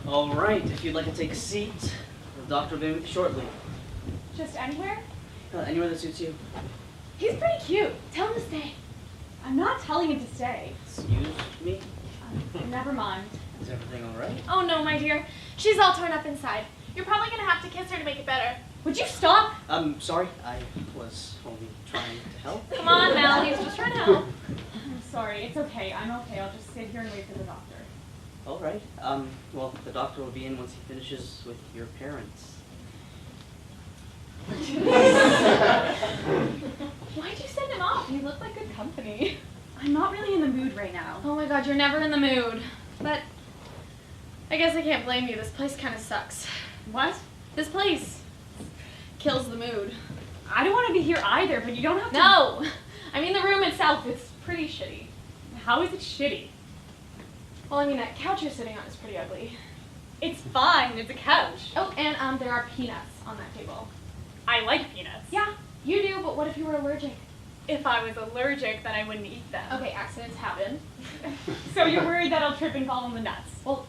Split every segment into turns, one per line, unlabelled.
All right, if you'd like to take a seat, the doctor will be with you shortly.
Just anywhere?
Anywhere that suits you.
He's pretty cute. Tell him to stay. I'm not telling him to stay.
Excuse me?
Never mind.
Is everything all right?
Oh no, my dear. She's all torn up inside. You're probably gonna have to kiss her to make it better.
Would you stop?
I'm sorry. I was only trying to help.
Come on, Mel. He's just trying to help.
I'm sorry. It's okay. I'm okay. I'll just sit here and wait for the doctor.
All right. Well, the doctor will be in once he finishes with your parents.
Why'd you send him off? You look like good company. I'm not really in the mood right now.
Oh my god, you're never in the mood. But I guess I can't blame you. This place kind of sucks.
What?
This place kills the mood.
I don't want to be here either, but you don't have to.
No! I mean, the room itself is pretty shitty.
How is it shitty?
Well, I mean, that couch you're sitting on is pretty ugly.
It's fine. It's a couch.
Oh, and there are peanuts on that table.
I like peanuts.
Yeah, you do, but what if you were allergic?
If I was allergic, then I wouldn't eat them.
Okay, accidents happen.
So you're worried that I'll trip and fall on the nuts?
Well,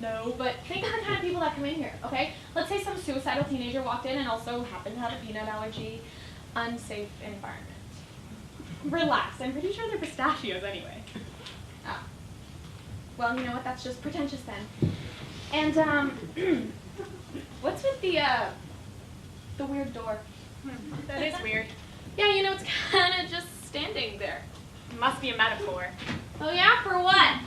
no, but think of the kind of people that come in here, okay? Let's say some suicidal teenager walked in and also happened to have a peanut allergy. Unsafe environment.
Relax. I'm pretty sure they're pistachios anyway.
Oh. Well, you know what? That's just pretentious then. And, what's with the weird door?
That is weird.
Yeah, you know, it's kind of just standing there.
It must be a metaphor.
Oh yeah? For what?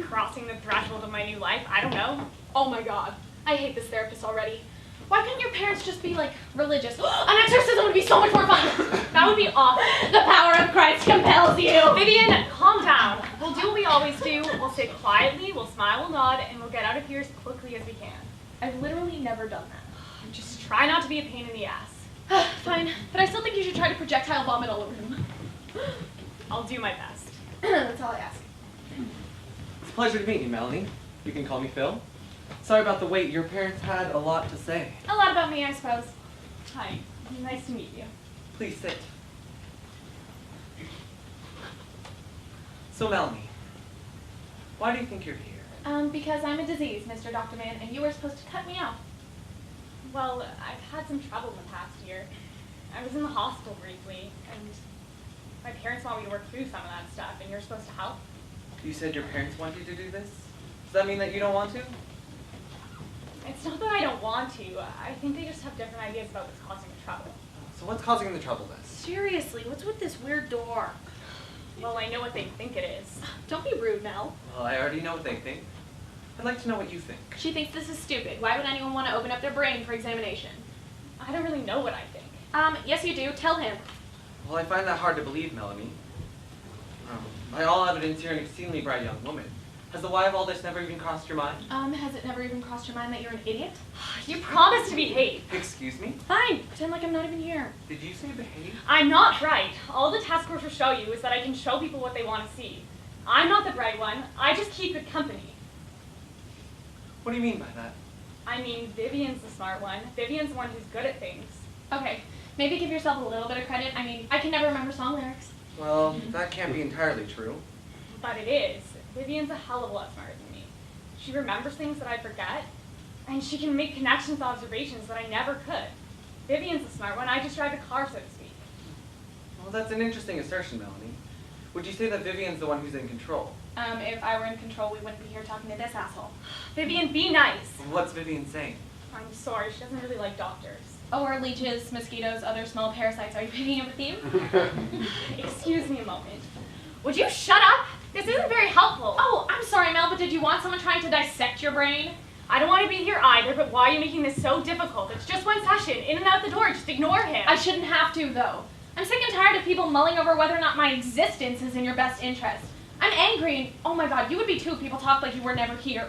Crossing the threshold of my new life? I don't know.
Oh my god. I hate this therapist already. Why couldn't your parents just be, like, religious? An exorcism would be so much more fun!
That would be awful.
The power of Christ compels you!
Vivian, calm down. We'll do what we always do. We'll sit quietly, we'll smile, we'll nod, and we'll get out of here as quickly as we can.
I've literally never done that.
Just try not to be a pain in the ass.
Fine, but I still think you should try to projectile vomit all over him.
I'll do my best.
That's all I ask.
It's a pleasure to meet you, Melanie. You can call me Phil. Sorry about the wait. Your parents had a lot to say.
A lot about me, I suppose.
Hi. Nice to meet you.
Please sit. So, Melanie, why do you think you're here?
Because I'm a disease, Mr. Dr. Man, and you were supposed to cut me out.
Well, I've had some trouble in the past year. I was in the hospital briefly, and my parents want me to work through some of that stuff, and you're supposed to help.
You said your parents want you to do this? Does that mean that you don't want to?
It's not that I don't want to. I think they just have different ideas about what's causing the trouble.
So what's causing the trouble then?
Seriously, what's with this weird door?
Well, I know what they think it is.
Don't be rude, Mel.
Well, I already know what they think. I'd like to know what you think.
She thinks this is stupid. Why would anyone want to open up their brain for examination?
I don't really know what I think.
Yes you do. Tell him.
Well, I find that hard to believe, Melanie. By all evidence, you're an exceedingly bright young woman. Has the why of all this never even crossed your mind?
Has it never even crossed your mind that you're an idiot?
You promised to behave.
Excuse me?
Fine. Pretend like I'm not even here.
Did you say behave?
I'm not bright. All the task force will show you is that I can show people what they want to see. I'm not the bright one. I just keep good company.
What do you mean by that?
I mean, Vivian's the smart one. Vivian's the one who's good at things.
Okay. Maybe give yourself a little bit of credit. I mean, I can never remember song lyrics.
Well, that can't be entirely true.
But it is. Vivian's a hell of a lot smarter than me. She remembers things that I forget, and she can make connections, observations that I never could. Vivian's the smart one. I just drive a car, so to speak.
Well, that's an interesting assertion, Melanie. Would you say that Vivian's the one who's in control?
If I were in control, we wouldn't be here talking to this asshole.
Vivian, be nice.
What's Vivian saying?
I'm sorry, she doesn't really like doctors.
Or leeches, mosquitoes, other small parasites. Are you picking up a theme?
Excuse me a moment. Would you shut up? This isn't very helpful.
Oh, I'm sorry, Mel, but did you want someone trying to dissect your brain?
I don't want to be here either, but why are you making this so difficult? It's just one session. In and out the door. Just ignore him.
I shouldn't have to, though. I'm sick and tired of people mulling over whether or not my existence is in your best interest. I'm angry, and oh my god, you would be too if people talked like you were never here.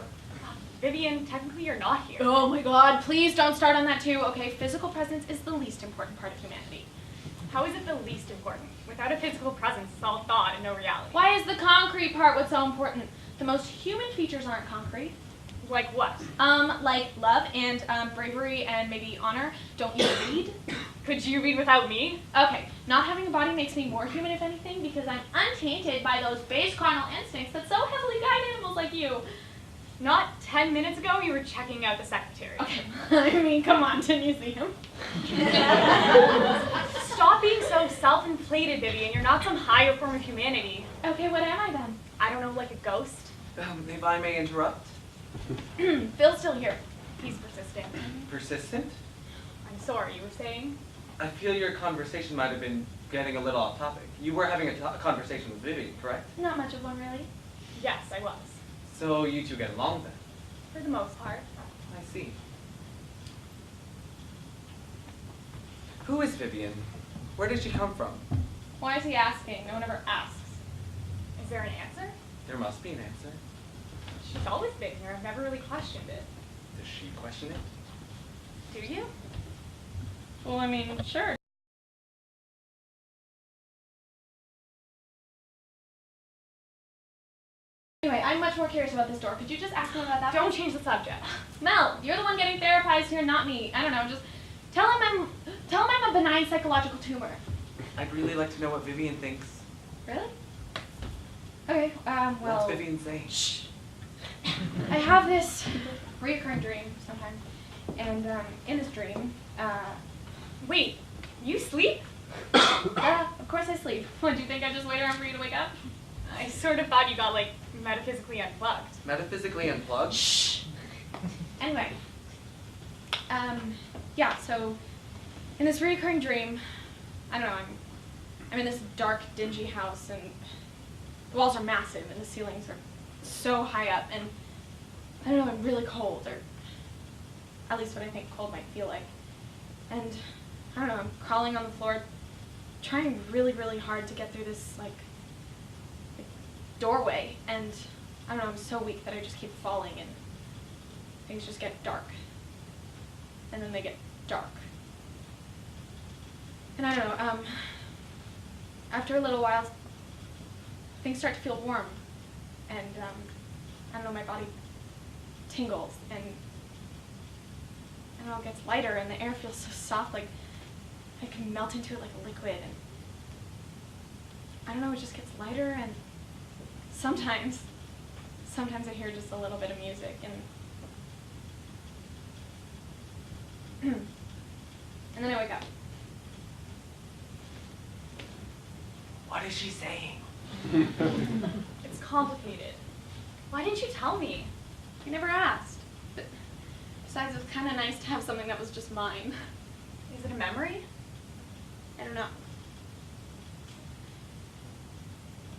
Vivian, technically you're not here.
Oh my god, please don't start on that too. Okay, physical presence is the least important part of humanity.
How is it the least important? Without a physical presence, it's all thought and no reality.
Why is the concrete part what's so important? The most human features aren't concrete.
Like what?
Like love and bravery and maybe honor. Don't you read?
Could you read without me?
Okay, not having a body makes me more human, if anything, because I'm untainted by those base carnal instincts that so heavily guide animals like you.
Not 10 minutes ago, you were checking out the secretary.
Okay, I mean, come on, didn't you see him?
Stop being so self-inflated, Vivian. You're not some higher form of humanity.
Okay, what am I then?
I don't know, like a ghost?
If I may interrupt.
Phil's still here.
He's persistent.
Persistent?
I'm sorry, you were saying?
I feel your conversation might have been getting a little off topic. You were having a conversation with Vivian, correct?
Not much of one, really.
Yes, I was.
So you two get along then?
For the most part.
I see. Who is Vivian? Where did she come from?
Why is he asking? No one ever asks.
Is there an answer?
There must be an answer.
She's always been here. I've never really questioned it.
Does she question it?
Do you?
Well, I mean, sure. Anyway, I'm much more curious about this door. Could you just ask him about that?
Don't change the subject.
Mel, you're the one getting therapized here, not me. I don't know, just tell him I'm a benign psychological tumor.
I'd really like to know what Vivian thinks.
Really? Okay, well...
What's Vivian saying?
Shh. I have this reoccurring dream sometimes, and in this dream,
Wait, you sleep?
of course I sleep. What, do you think I just wait around for you to wake up?
I sort of thought you got, like, metaphysically unplugged.
Metaphysically unplugged?
Shh. Anyway, yeah, so in this recurring dream, I don't know, I'm in this dark, dingy house, and the walls are massive, and the ceilings are so high up, and I don't know, I'm really cold, or at least what I think cold might feel like. And I don't know, I'm crawling on the floor, trying really, really hard to get through this, like doorway, and I don't know, I'm so weak that I just keep falling, and things just get dark. And then they get dark. And I don't know, after a little while, things start to feel warm, and I don't know, my body tingles, and I don't know, it gets lighter, and the air feels so soft, like I can melt into it like a liquid, and I don't know, it just gets lighter, and sometimes I hear just a little bit of music, and and then I wake up.
What is she saying?
It's complicated. Why didn't you tell me?
You never asked. But besides, it was kind of nice to have something that was just mine.
Is it a memory?
I don't know.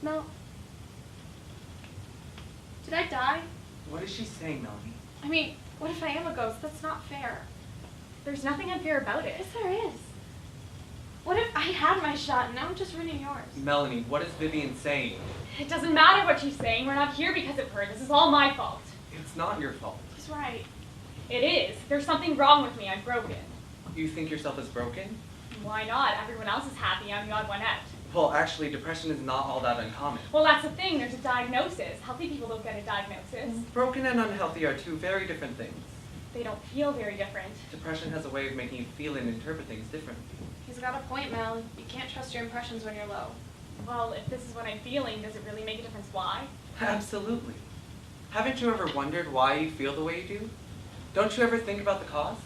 Mel, did I die?
What is she saying, Melanie?
I mean, what if I am a ghost? That's not fair.
There's nothing unfair about it.
Yes, there is. What if I had my shot and now I'm just ruining yours?
Melanie, what is Vivian saying?
It doesn't matter what she's saying. We're not here because of her. This is all my fault.
It's not your fault.
He's right.
It is. There's something wrong with me. I'm broken.
You think yourself is broken?
Why not? Everyone else is happy. I'm the odd one out.
Well, actually, depression is not all that uncommon.
Well, that's the thing. There's a diagnosis. Healthy people don't get a diagnosis.
Broken and unhealthy are two very different things.
They don't feel very different.
Depression has a way of making you feel and interpret things differently.
He's got a point, Mel. You can't trust your impressions when you're low.
Well, if this is what I'm feeling, does it really make a difference why?
Absolutely. Haven't you ever wondered why you feel the way you do? Don't you ever think about the cause?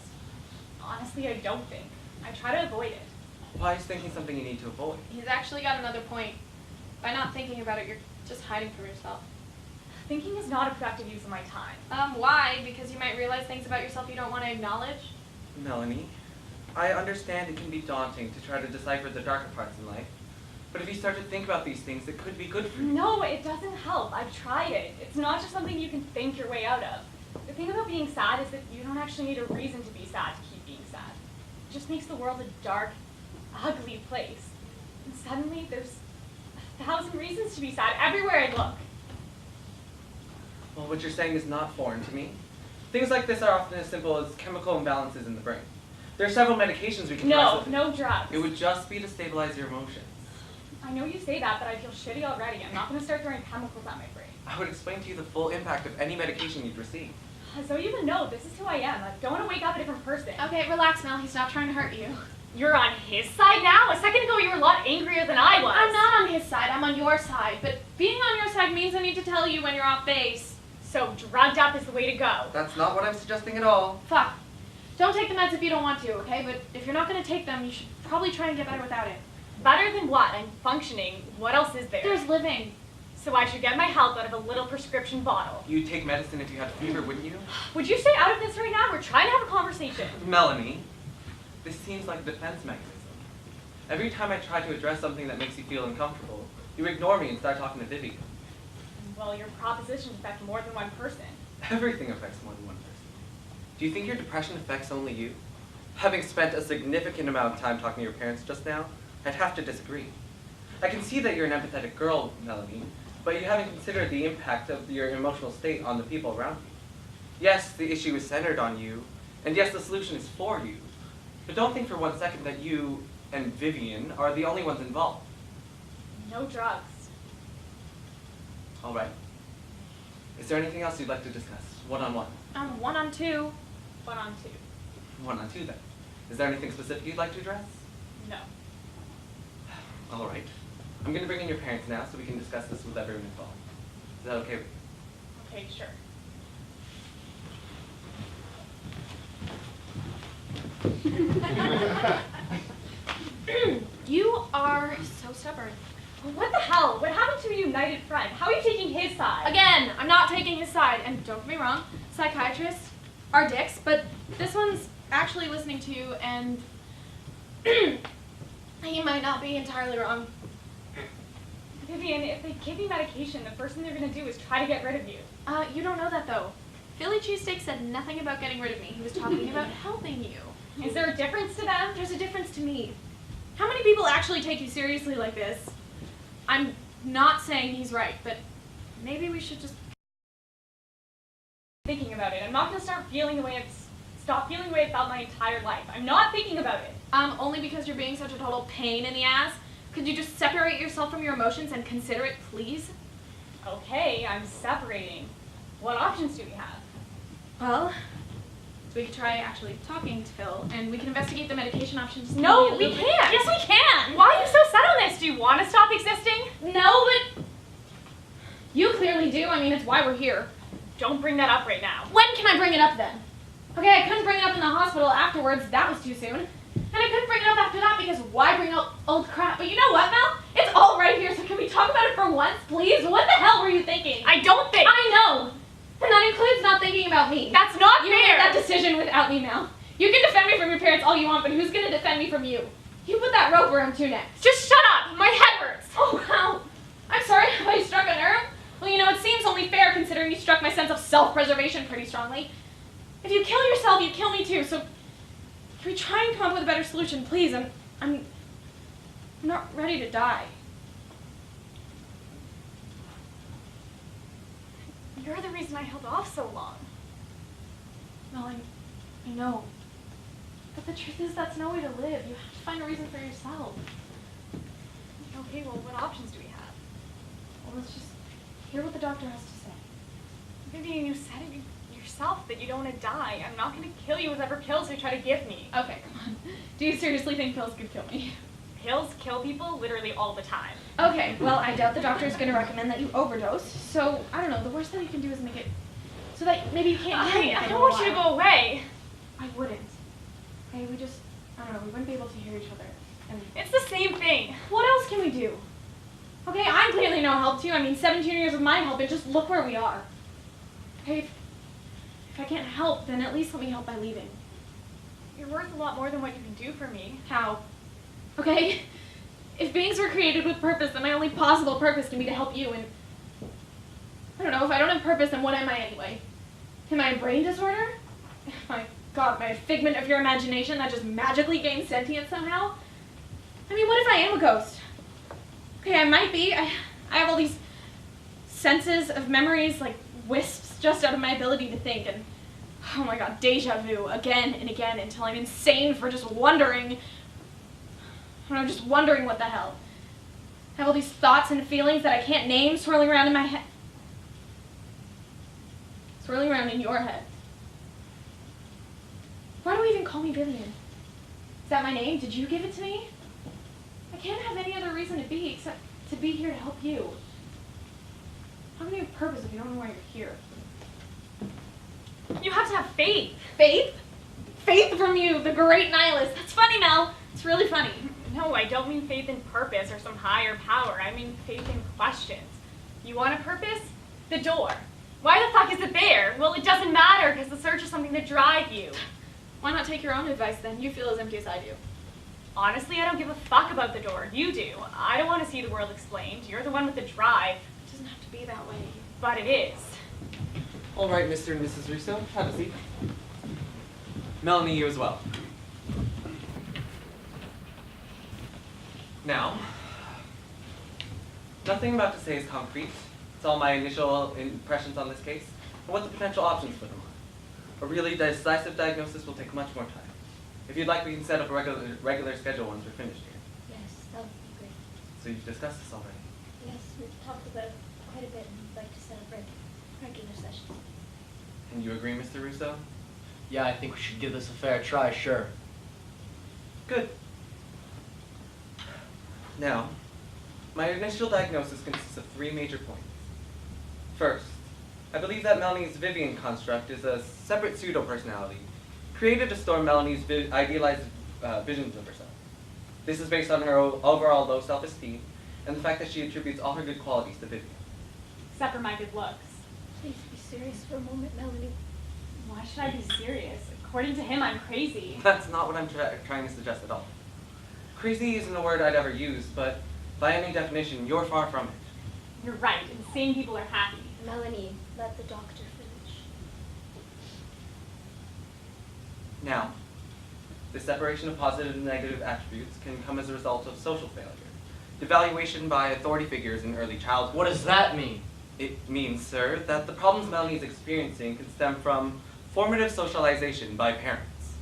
Honestly, I don't think. I try to avoid it.
Why is thinking something you need to avoid?
He's actually got another point. By not thinking about it, you're just hiding from yourself.
Thinking is not a productive use of my time.
Why? Because you might realize things about yourself you don't want to acknowledge?
Melanie, I understand it can be daunting to try to decipher the darker parts in life. But if you start to think about these things, it could be good for you.
No, it doesn't help. I've tried it. It's not just something you can think your way out of. The thing about being sad is that you don't actually need a reason to be sad to keep being sad. It just makes the world a dark, ugly place. And suddenly there's 1,000 reasons to be sad everywhere I look.
Well, what you're saying is not foreign to me. Things like this are often as simple as chemical imbalances in the brain. There are several medications we can try.
No, no drugs.
It would just be to stabilize your emotions.
I know you say that, but I feel shitty already. I'm not going to start throwing chemicals at my brain.
I would explain to you the full impact of any medication you'd receive.
So you even know, this is who I am. I don't want to wake up a different person.
Okay, relax, Mel. He's not trying to hurt you.
You're on his side now? A second ago you were a lot angrier than I was.
I'm not on his side. I'm on your side. But being on your side means I need to tell you when you're off base.
So drugged up is the way to go.
That's not what I'm suggesting at all.
Fuck. Don't take the meds if you don't want to, okay? But if you're not going to take them, you should probably try and get better without it.
Better than what? I'm functioning. What else is there?
There's living.
So I should get my health out of a little prescription bottle.
You'd take medicine if you had a fever, wouldn't you?
Would you stay out of this right now? We're trying to have a conversation.
Melanie, this seems like a defense mechanism. Every time I try to address something that makes you feel uncomfortable, you ignore me and start talking to Vivian.
Well, your propositions affect more than one person.
Everything affects more than one person. Do you think your depression affects only you? Having spent a significant amount of time talking to your parents just now, I'd have to disagree. I can see that you're an empathetic girl, Melanie, but you haven't considered the impact of your emotional state on the people around you. Yes, the issue is centered on you, and yes, the solution is for you. But don't think for 1 second that you and Vivian are the only ones involved.
No drugs.
All right. Is there anything else you'd like to discuss, one-on-one?
1-on-2.
1-on-2.
One-on-two, then. Is there anything specific you'd like to address?
No.
All right. I'm going to bring in your parents now so we can discuss this with everyone involved. Is that okay with you?
Okay, sure.
You are so stubborn.
What the hell? What happened to a united front? How are you taking his side?
Again, I'm not taking his side. And don't get me wrong, psychiatrists are dicks, but this one's actually listening to you, and he might not be entirely wrong.
Vivian, if they give me medication, the first thing they're going to do is try to get rid of you.
You don't know that, though. Philly Cheesesteak said nothing about getting rid of me. He was talking about helping you.
Is there a difference to them?
There's a difference to me. How many people actually take you seriously like this? I'm not saying he's right, but maybe we should just...
Thinking about it. I'm not going to stop feeling the way I felt my entire life. I'm not thinking about it.
Only because you're being such a total pain in the ass? Could you just separate yourself from your emotions and consider it, please?
Okay, I'm separating. What options do we have?
Well, we could try actually talking to Phil, and we can investigate the medication options.
No, we can't. Yes, we can. Why are you so set on this? Do you want to stop existing?
No, but you clearly do. I mean, it's why we're here.
Don't bring that up right now.
When can I bring it up then? Okay, I couldn't bring it up in the hospital afterwards. That was too soon. And I couldn't bring it up after that because why bring up old crap? But you know what, Mel? It's all right here, so can we talk about it for once, please? What the hell were you thinking?
I don't think.
I know. And that includes not thinking about me.
That's not
You
fair.
made that decision without me, Mel. You can defend me from your parents all you want, but who's going to defend me from you? You put that rope around too next.
Just shut up. My head hurts.
Oh, ow. I'm sorry, have I struck a nerve? Well, you know, it seems only fair considering you struck my sense of self-preservation pretty strongly. If you kill yourself, you kill me too, so can we try and come up with a better solution, please? I'm not ready to die.
You're the reason I held off so long.
Well, I know. But the truth is that's no way to live. You have to find a reason for yourself.
Okay, well, what options do we have?
Well, let's just hear what the doctor has to say.
Vivian, you said it yourself that you don't want to die. I'm not going to kill you with whatever pills they try to give me.
Okay, come on. Do you seriously think pills could kill me?
Pills kill people literally all the time.
Okay, well, I doubt the doctor is going to recommend that you overdose, so, I don't know, the worst thing you can do is make it so that maybe you can't hear me.
I don't want you to go away.
I wouldn't. Okay, we just, I don't know, we wouldn't be able to hear each other. And
It's the same thing.
what else can we do? Okay, I'm clearly no help to you. I mean, 17 years of my help, and just look where we are. Okay, if I can't help, then at least let me help by leaving.
You're worth a lot more than what you can do for me.
How? Okay? If beings were created with purpose, then my only possible purpose can be to help you, and I don't know, if I don't have purpose, then what am I anyway? Am I a brain disorder? My God, am I a figment of your imagination that just magically gains sentience somehow? I mean, what if I am a ghost? Okay, I might be. I have all these senses of memories, like wisps just out of my ability to think, and oh my God, deja vu again and again until I'm insane for just wondering. I don't know, just wondering what the hell. I have all these thoughts and feelings that I can't name swirling around in my head. Swirling around in your head. Why do we even call me Vivian? Is that my name? Did you give it to me? I can't have any other reason to be except to be here to help you. How can you have purpose if you don't know why you're here?
You have to have faith.
Faith? Faith from you, the great nihilist. That's funny, Mel. It's really funny.
No, I don't mean faith in purpose or some higher power. I mean faith in questions. You want a purpose? The door. Why the fuck is it there? Well, it doesn't matter because the search is something to drive you.
Why not take your own advice then? You feel as empty as I do.
Honestly, I don't give a fuck about the door. You do. I don't want to see the world explained. You're the one with the drive.
It doesn't have to be that way.
But it is.
All right, Mr. and Mrs. Russo, have a seat. Melanie, you as well. Now, nothing I'm about to say is concrete. It's all my initial impressions on this case and what the potential options for them are. A really decisive diagnosis will take much more time. If you'd like, we can set up a regular schedule once we're finished here.
Yes, that would be great.
So you've discussed this already?
Yes, we've talked about it quite a bit and we'd like to set up regular sessions.
And you agree, Mr. Russo?
Yeah, I think we should give this a fair try, sure.
Good. Now, my initial diagnosis consists of 3 major points. First, I believe that Melanie's Vivian construct is a separate pseudo-personality created to store Melanie's idealized visions of herself. This is based on her overall low self-esteem and the fact that she attributes all her good qualities to Vivian.
Except for my good looks.
Please be serious for a moment, Melanie.
Why should I be serious? According to him, I'm crazy.
That's not what I'm trying to suggest at all. Crazy isn't a word I'd ever use, but by any definition, you're far from it.
You're right. Insane people are happy.
Melanie, let the doctor finish.
Now, the separation of positive and negative attributes can come as a result of social failure, devaluation by authority figures in early childhood.
What does that mean?
It means, sir, that the problems Melanie is experiencing can stem from formative socialization by parents.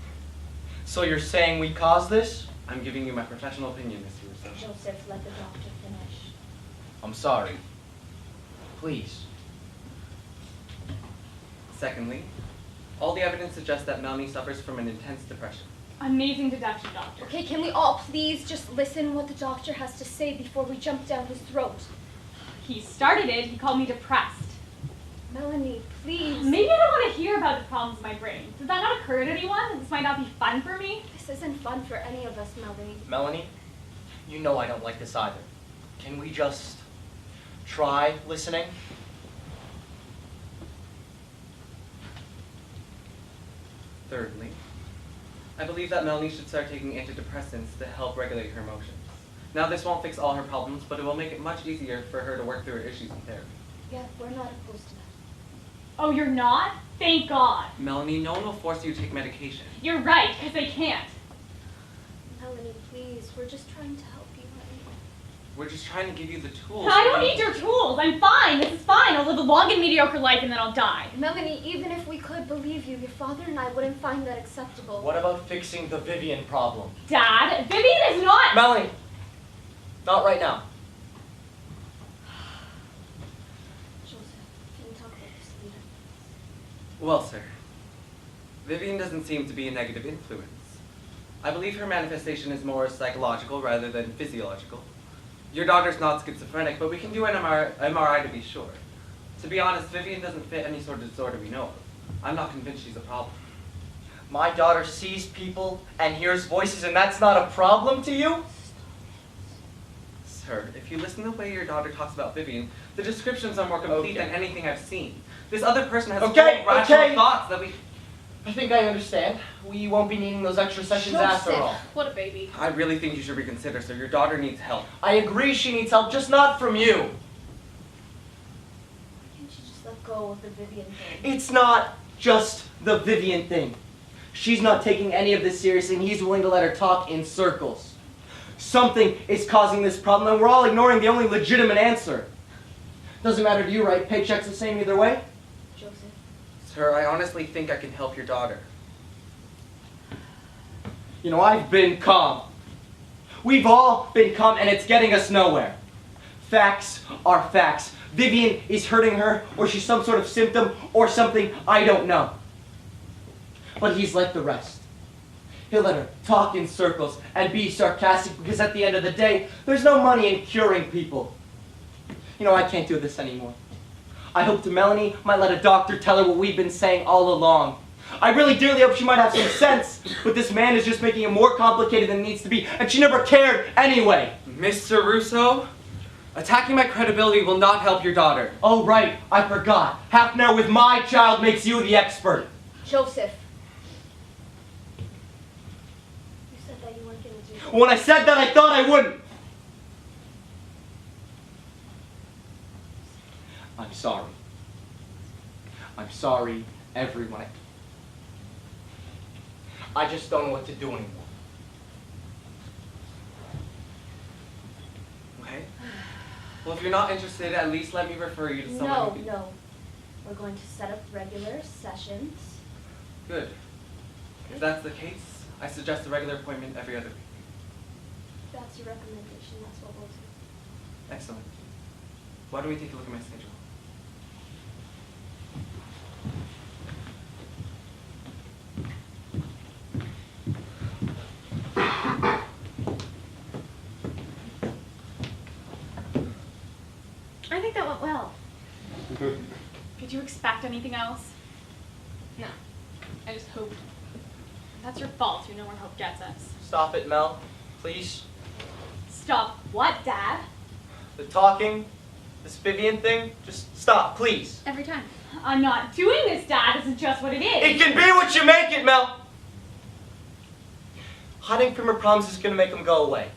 So you're saying we caused this?
I'm giving you my professional opinion, Mr. Russo.
Joseph, let the doctor finish.
I'm sorry. Please.
Secondly, all the evidence suggests that Melanie suffers from an intense depression.
Amazing deduction, doctor.
Okay, can we all please just listen what the doctor has to say before we jump down his throat?
He started it. He called me depressed.
Melanie, please.
Maybe I don't want to hear about the problems in my brain. Did that not occur to anyone? This might not be fun for me.
This isn't fun for any of us, Melanie.
Melanie, you know I don't like this either. Can we just try listening?
Thirdly, I believe that Melanie should start taking antidepressants to help regulate her emotions. Now, this won't fix all her problems, but it will make it much easier for her to work through her issues in therapy.
Yeah, we're not opposed to that.
Oh, you're not? Thank God.
Melanie, no one will force you to take medication.
You're right, because they can't.
Melanie, please, we're just trying to help you, honey.
We're just trying to give you the tools.
I don't need your tools. I'm fine. This is fine. I'll live a long and mediocre life and then I'll die.
Melanie, even if we could believe you, your father and I wouldn't find that acceptable.
What about fixing the Vivian problem?
Dad, Vivian is not...
Melanie, not right now.
Joseph, can you talk about this later?
Well, sir, Vivian doesn't seem to be a negative influence. I believe her manifestation is more psychological rather than physiological. Your daughter's not schizophrenic, but we can do an MRI to be sure. To be honest, Vivian doesn't fit any sort of disorder we know of. I'm not convinced she's a problem.
My daughter sees people and hears voices, and that's not a problem to you?
Sir, if you listen to the way your daughter talks about Vivian, the descriptions are more complete than anything I've seen. This other person has full rational thoughts that we...
I think I understand. We won't be needing those extra sessions after all.
What a baby.
I really think you should reconsider, sir. Your daughter needs help.
I agree she needs help, just not from you.
Why can't you just let go of the Vivian thing?
It's not just the Vivian thing. She's not taking any of this seriously, and he's willing to let her talk in circles. Something is causing this problem, and we're all ignoring the only legitimate answer. Doesn't matter to you, right? Paycheck's the same either way?
Joseph.
Sir, I honestly think I can help your daughter.
You know, I've been calm. We've all been calm, and it's getting us nowhere. Facts are facts. Vivian is hurting her, or she's some sort of symptom, or something, I don't know. But he's like the rest. He'll let her talk in circles and be sarcastic, because at the end of the day, there's no money in curing people. You know, I can't do this anymore. I hoped Melanie might let a doctor tell her what we've been saying all along. I really dearly hope she might have some sense, but this man is just making it more complicated than it needs to be, and she never cared anyway.
Mr. Russo, attacking my credibility will not help your daughter.
Oh right, I forgot. Half an hour with my child makes you the expert.
Joseph. You said that you weren't going to do that.
When I said that, I thought I wouldn't. I'm sorry. I'm sorry, everyone. I just don't know what to do anymore.
Okay. Well, if you're not interested, at least let me refer you to someone who...
No. We're going to set up regular sessions.
Good. If that's the case, I suggest a regular appointment every other week.
That's your recommendation. That's what we'll do.
Excellent. Why don't we take a look at my schedule?
I think that went well.
Did you expect anything else?
No. I just hoped.
That's your fault. You know where hope gets us.
Stop it, Mel. Please.
Stop what, Dad?
The talking, this Vivian thing, just stop, please.
Every time.
I'm not doing this, Dad. This is just what it is.
It can be what you make it, Mel. Hiding from her problems is going to make them go away.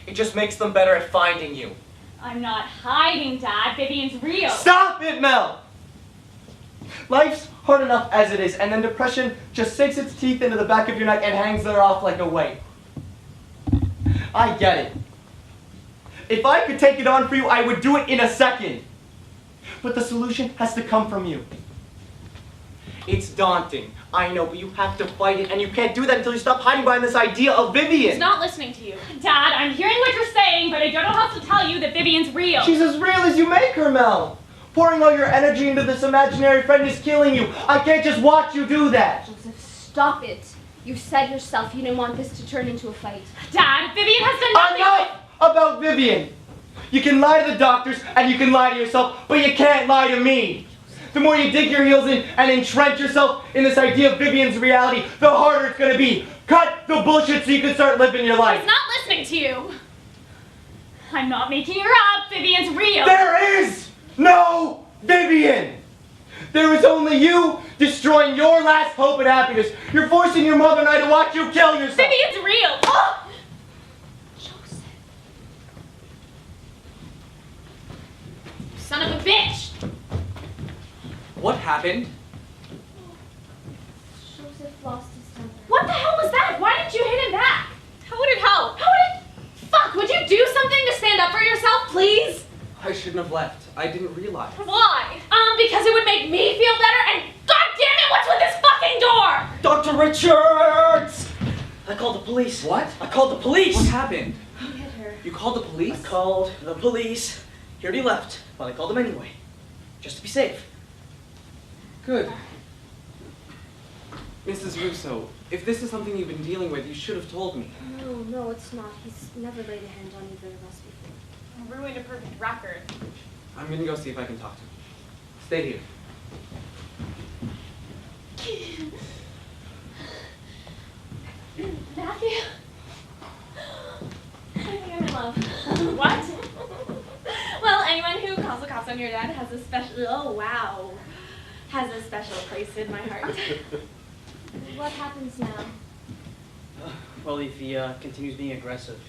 It just makes them better at finding you.
I'm not hiding, Dad. Vivian's real.
Stop it, Mel! Life's hard enough as it is, and then depression just sinks its teeth into the back of your neck and hangs there off like a weight. I get it. If I could take it on for you, I would do it in a second. But the solution has to come from you. It's daunting, I know, but you have to fight it, and you can't do that until you stop hiding behind this idea of Vivian.
He's not listening to you.
Dad, I'm hearing what you're saying, but I don't know how to tell you that Vivian's real.
She's as real as you make her, Mel. Pouring all your energy into this imaginary friend is killing you. I can't just watch you do that.
Joseph, stop it. You said yourself you didn't want this to turn into a fight.
Dad, Vivian has done nothing.
Enough about Vivian. You can lie to the doctors and you can lie to yourself, but you can't lie to me. The more you dig your heels in and entrench yourself in this idea of Vivian's reality, the harder it's going to be. Cut the bullshit so you can start living your life.
He's not listening to you.
I'm not making her up. Vivian's real.
There is no Vivian. There is only you destroying your last hope and happiness. You're forcing your mother and I to watch you kill yourself.
Vivian's real. Oh!
Joseph.
Son of a bitch!
What happened?
Joseph lost his temper.
What the hell was that? Why didn't you hit him back?
How would it help? How would it? Fuck, would you do something to stand up for yourself, please?
I shouldn't have left. I didn't realize.
Why? Because it would make me feel better, and god damn it, what's with this fucking door?
Dr. Richards! I called the police.
What?
I called the police.
What happened?
He hit her.
You called the police?
I called the police. He already left, but I called him anyway, just to be safe.
Good. Mrs. Russo, if this is something you've been dealing with, you should have told me.
No, it's not. He's never laid a hand on either of us before.
Ruined a perfect record.
I'm gonna go see if I can talk to him. Stay here.
Matthew? I think I'm in love.
What?
Well, anyone who calls the cops on your dad has a special, has a special place in my heart.
What happens now?
Well, if he continues being aggressive,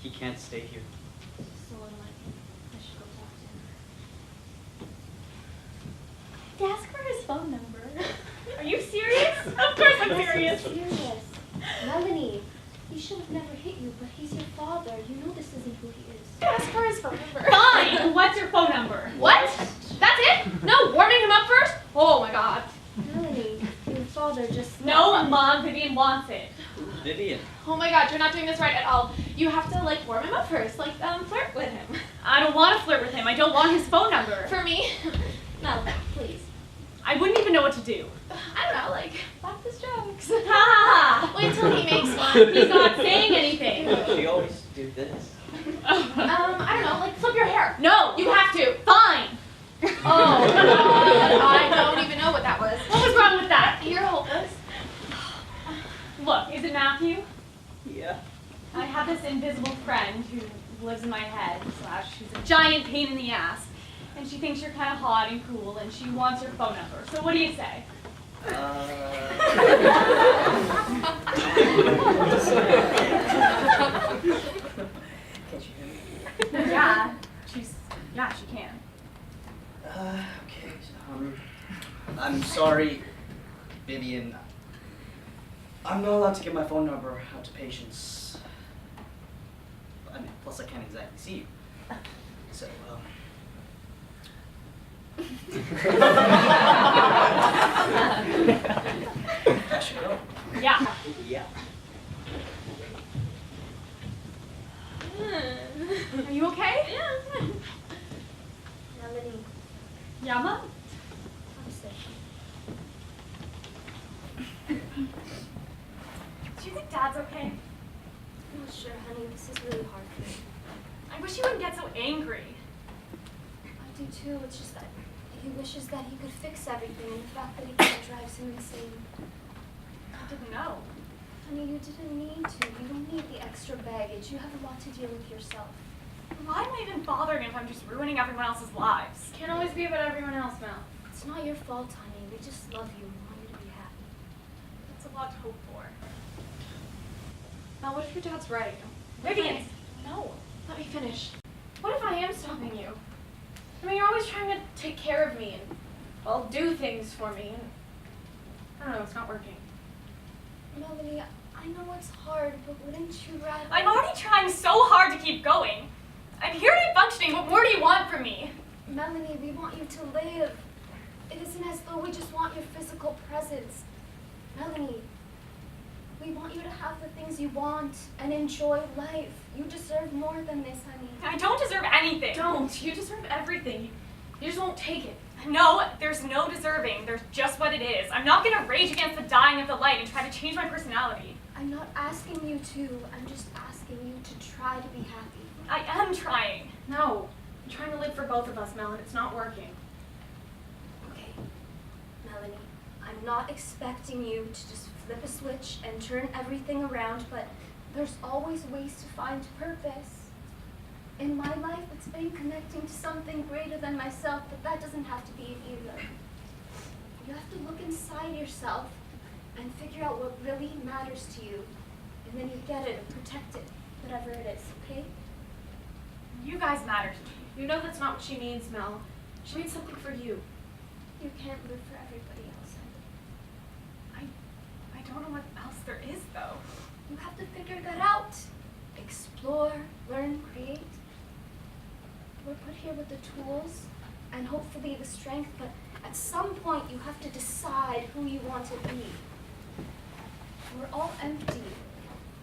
he can't stay here.
So I should go talk to him.
Ask for his phone number.
Are you serious? Of course I'm serious.
Serious. Melanie, he should have never hit you, but he's your father. You know this isn't who he is.
Ask for his phone number.
Fine. What's your phone number?
What? That's it? No, warming him up first? Oh my god.
Melanie, your father just...
No, Mom. Vivian wants it.
Vivian.
Oh my god, you're not doing this right at all. You have to, like, warm him up first. Like, flirt with him.
I don't want to flirt with him. I don't want his phone number.
For me? No, please.
I wouldn't even know what to do.
I don't know, like, fuck his jokes.
Ha ha ha.
Wait till he makes one.
He's not saying anything.
She always do this.
I don't know, like, flip your hair.
No.
You have to.
Fine.
Oh, God, I don't even know what that was.
What was wrong with that?
You're hopeless.
Look, is it Matthew?
Yeah.
I have this invisible friend who lives in my head, / she's a giant pain in the ass. And she thinks you're kind of hot and cool, and she wants your phone number. So what do you say?
Can't you hear me?
Yeah, she can.
Okay. I'm sorry, Vivian. I'm not allowed to give my phone number out to patients. I mean, plus I can't exactly see you. So, I should go.
Yeah.
Yeah.
Are you okay?
Melanie,
Yeah, Mom?
I'm sick.
Do you think Dad's okay?
I'm not sure, honey. This is really hard for me.
I wish he wouldn't get so angry.
I do too. It's just that he wishes that he could fix everything, and the fact that he can't drives him insane.
I didn't know.
Honey, you didn't need to. You don't need the extra baggage. You have a lot to deal with yourself.
Why am I even bothering if I'm just ruining everyone else's lives?
Can't always be about everyone else, Mel.
It's not your fault, honey. We just love you and want you to be happy.
That's a lot to hope for.
Mel, what if your dad's right?
Vivian!
No, let me finish. What if I am stopping you? I mean, you're always trying to take care of me and, well, do things for me. And I don't know, it's not working.
Melanie, I know it's hard, but wouldn't you rather...
I'm already trying so hard to keep going. I'm here to be functioning. What more do you want from me?
Melanie, we want you to live. It isn't as though we just want your physical presence. Melanie, we want you to have the things you want and enjoy life. You deserve more than this, honey.
I don't deserve anything.
Don't. You deserve everything. You just won't take it.
No, there's no deserving. There's just what it is. I'm not gonna rage against the dying of the light and try to change my personality.
I'm not asking you to. I'm just asking you to try to be happy.
I am trying.
No. I'm trying to live for both of us, Mel, and it's not working.
Okay, Melanie, I'm not expecting you to just flip a switch and turn everything around, but there's always ways to find purpose. In my life, it's been connecting to something greater than myself, but that doesn't have to be it either. You have to look inside yourself and figure out what really matters to you, and then you get it and protect it, whatever it is, okay?
You guys matter to me.
You know that's not what she needs, Mel. She needs something for you.
You can't live for everybody else, honey.
I don't know what else there is, though.
You have to figure that out. Explore, learn, create. We're put here with the tools and hopefully the strength, but at some point you have to decide who you want to be. We're all empty,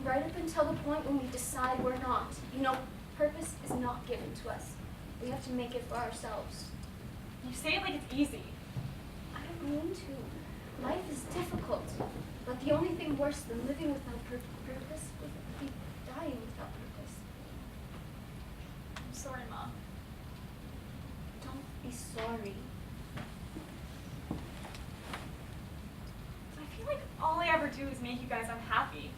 right up until the point when we decide we're not. You know, purpose is not given to us. We have to make it for ourselves.
You say it like it's easy.
I don't mean to. Life is difficult, but the only thing worse than living without purpose would be dying without purpose.
I'm sorry, Mom.
Don't be sorry.
I feel like all I ever do is make you guys unhappy.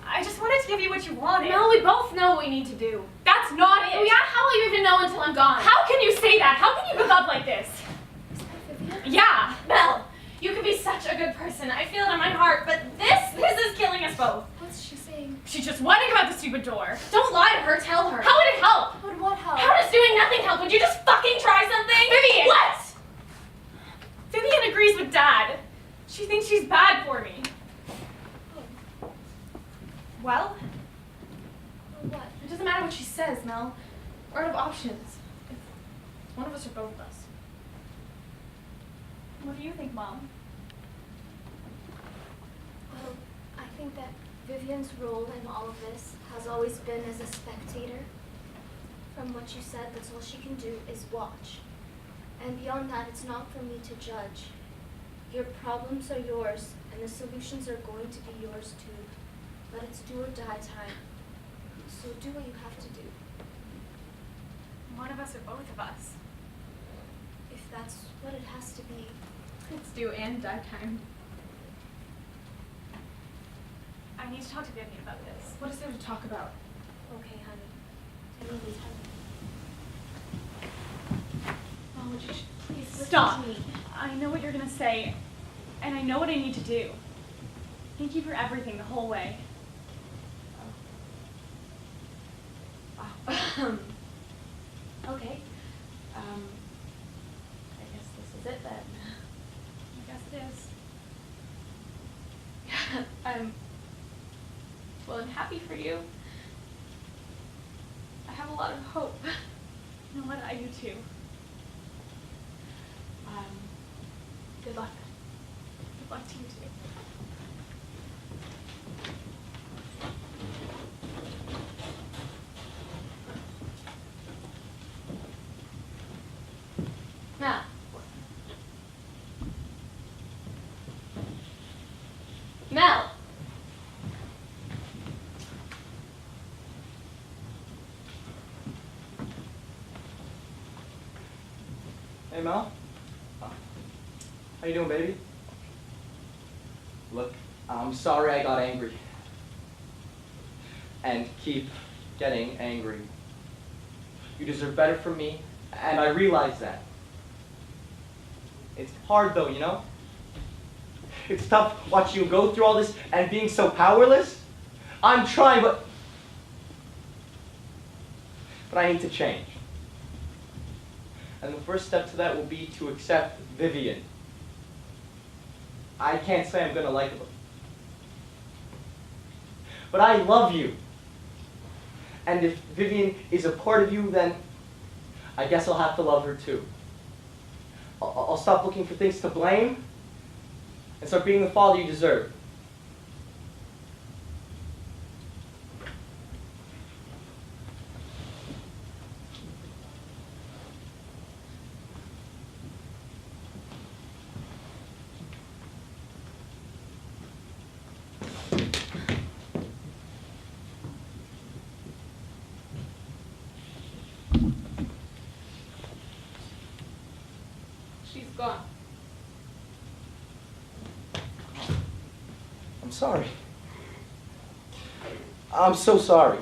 I just wanted to give you what you wanted.
Mel, we both know what we need to do.
That's not it.
Oh yeah? How will you even know until I'm gone?
How can you say that? How can you give up like this?
Is that Vivian?
Yeah.
Mel, you could be such a good person. I feel it in my heart, but this is killing us both.
What's she saying?
She's just wondering about the stupid door.
Don't lie to her, tell her.
How would it help?
Would what help?
How does doing nothing help? Would you just fucking try something?
Vivian!
What?
Vivian agrees with Dad. She thinks she's bad for me.
Oh,
Well,
what?
It doesn't matter what she says, Mel. We're out of options. It's one of us or both of us.
what do you think, Mom?
Well, I think that Vivian's role in all of this has always been as a spectator. From what you said, that's all she can do is watch. And beyond that, it's not for me to judge. Your problems are yours, and the solutions are going to be yours too. But it's do or die time. So do what you have to do.
One of us or both of us.
if that's what it has to be.
It's due and dive time.
I need to talk to Vivian about this.
What is there to talk about?
Okay, honey. Emilie, tell me.
Oh, would you please
Listen
stop?
to me.
I know what you're gonna say, and I know what I need to do. Thank you for everything the whole way.
Wow. Okay. I guess this is it then.
I guess it is.
Well, I'm happy for you. I have a lot of hope.
You know what? I do too.
Good luck.
Good luck to you too.
Now. Mel.
Hey, Mel. How you doing, baby? Look, I'm sorry I got angry. And keep getting angry. You deserve better from me, and I realize that. It's hard though, you know? It's tough watching you go through all this and being so powerless. I'm trying, but I need to change. And the first step to that will be to accept Vivian. I can't say I'm gonna like her. But I love you. And if Vivian is a part of you, then I guess I'll have to love her too. I'll stop looking for things to blame and start being the father you deserve.
She's gone.
I'm sorry. I'm so sorry.